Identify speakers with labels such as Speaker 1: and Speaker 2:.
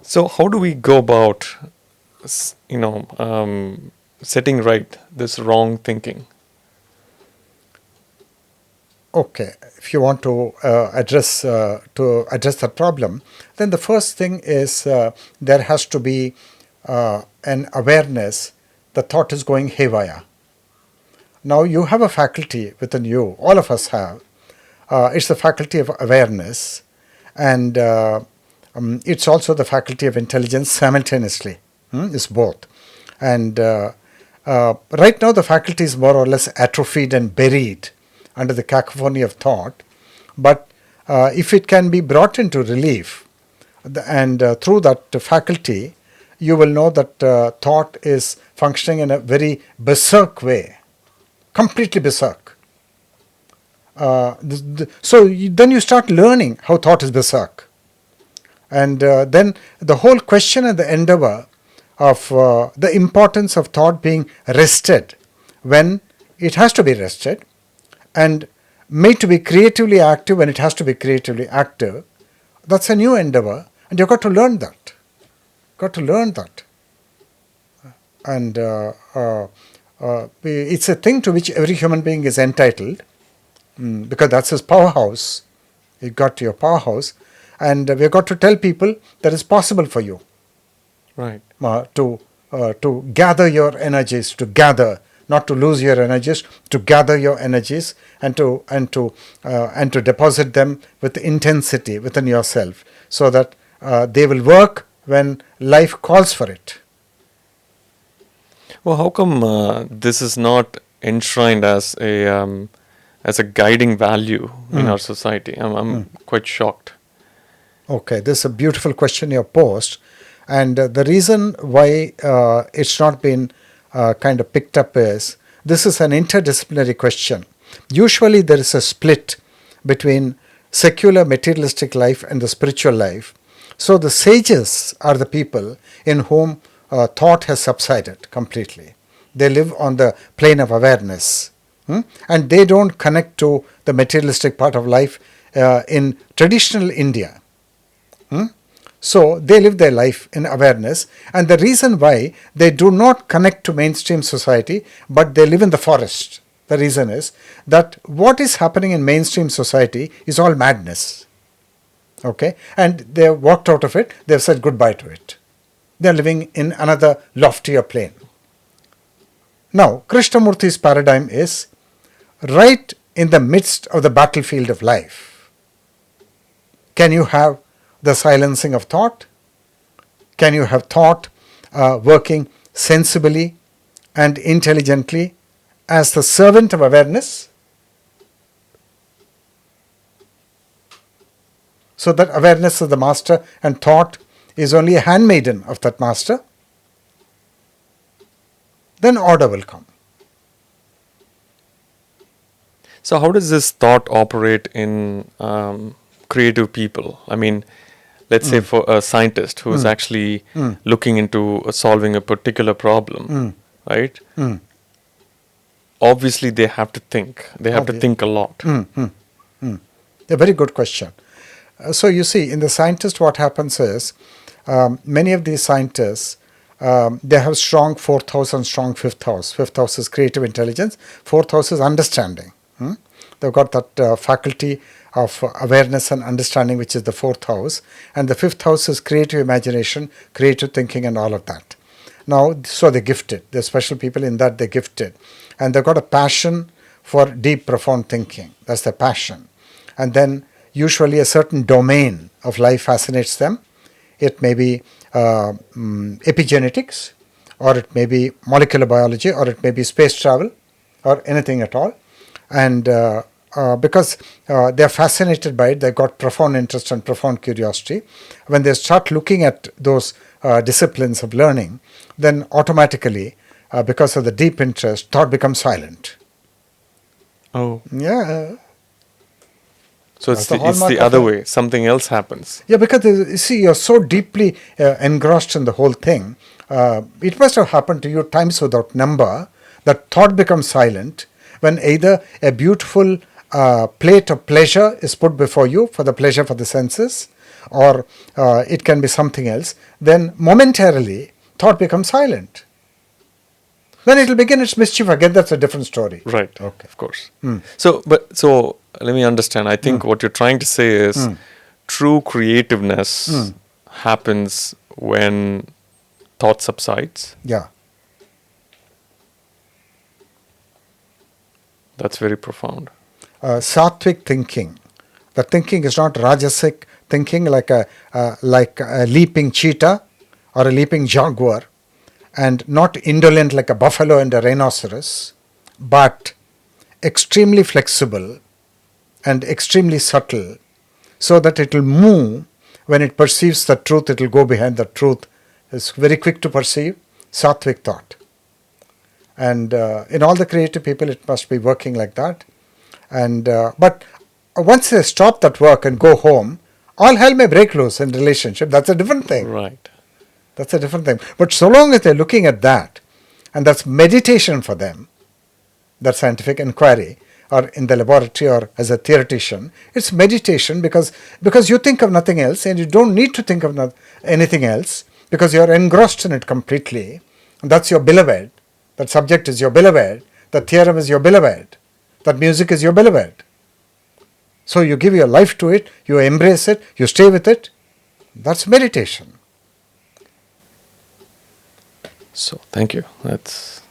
Speaker 1: So how do we go about, setting right this wrong thinking?
Speaker 2: Okay, if you want to address that problem, then the first thing is there has to be an awareness the thought is going haywire. Now you have a faculty within you, all of us have. It's the faculty of awareness, and it's also the faculty of intelligence simultaneously. It's both. And right now the faculty is more or less atrophied and buried under the cacophony of thought. But if it can be brought into relief, and through that faculty, you will know that thought is functioning in a very berserk way, completely berserk. Then you start learning how thought is berserk. And then the whole question and the endeavor of the importance of thought being rested when it has to be rested, and made to be creatively active when it has to be creatively active, that's a new endeavor, and you've got to learn that. And it's a thing to which every human being is entitled, because that's his powerhouse. You got your powerhouse, and we've got to tell people that it's possible for you,
Speaker 1: Right.
Speaker 2: To gather your energies, not to lose your energies, to gather your energies and to deposit them with intensity within yourself, so that they will work when life calls for it.
Speaker 1: Well, how come this is not enshrined as a guiding value in our society? I'm quite shocked.
Speaker 2: Okay, this is a beautiful question you posed, and the reason why it's not been kind of picked up is this is an interdisciplinary question. Usually there is a split between secular materialistic life and the spiritual life. So the sages are the people in whom thought has subsided completely. They live on the plane of awareness, and they don't connect to the materialistic part of life in traditional India. So they live their life in awareness, and the reason why they do not connect to mainstream society but they live in the forest, the reason is that what is happening in mainstream society is all madness. Okay, and they have walked out of it, they have said goodbye to it. They are living in another loftier plane. Now, Krishnamurti's paradigm is right in the midst of the battlefield of life. Can you have the silencing of thought? Can you have thought working sensibly and intelligently as the servant of awareness? So that awareness is the master and thought is only a handmaiden of that master. Then order will come.
Speaker 1: So how does this thought operate in creative people? I mean, let's say for a scientist who is actually looking into solving a particular problem, right? Obviously, they have to think. They have to think a lot.
Speaker 2: A very good question. So you see, in the scientist, what happens is many of these scientists, they have strong 4th house and strong 5th house. 5th house is creative intelligence. 4th house is understanding. They've got that faculty of awareness and understanding, which is the 4th house. And the 5th house is creative imagination, creative thinking, and all of that. Now, so they're gifted. They're special people in that they're gifted. And they've got a passion for deep, profound thinking. That's their passion. And then usually a certain domain of life fascinates them. It may be epigenetics, or it may be molecular biology, or it may be space travel, or anything at all. And because they're fascinated by it, they've got profound interest and profound curiosity. When they start looking at those disciplines of learning, then automatically, because of the deep interest, thought becomes silent.
Speaker 1: Oh.
Speaker 2: Yeah.
Speaker 1: So it's the other way. Something else happens.
Speaker 2: Yeah, because you see, you're so deeply engrossed in the whole thing. It must have happened to you times without number that thought becomes silent when either a beautiful plate of pleasure is put before you for the pleasure for the senses, or it can be something else, then momentarily thought becomes silent. Then it will begin its mischief again. That's a different story.
Speaker 1: Right.
Speaker 2: Okay.
Speaker 1: Of course. So let me understand. I think what you're trying to say is true creativeness happens when thought subsides.
Speaker 2: Yeah.
Speaker 1: That's very profound.
Speaker 2: Sattvic thinking. The thinking is not rajasic thinking like a leaping cheetah or a leaping jaguar, and not indolent like a buffalo and a rhinoceros, but extremely flexible and extremely subtle, so that it will move when it perceives the truth, it will go behind the truth. It's very quick to perceive. Sattvic thought. And in all the creative people, it must be working like that. And but once they stop that work and go home, all hell may break loose in relationship. That's a different thing.
Speaker 1: Right.
Speaker 2: That's a different thing. But so long as they're looking at that, and that's meditation for them, that scientific inquiry, or in the laboratory or as a theoretician, it's meditation because you think of nothing else and you don't need to think of anything else because you're engrossed in it completely. And that's your beloved. That subject is your beloved. That theorem is your beloved. That music is your beloved. So you give your life to it, you embrace it, you stay with it. That's meditation.
Speaker 1: So thank you. That's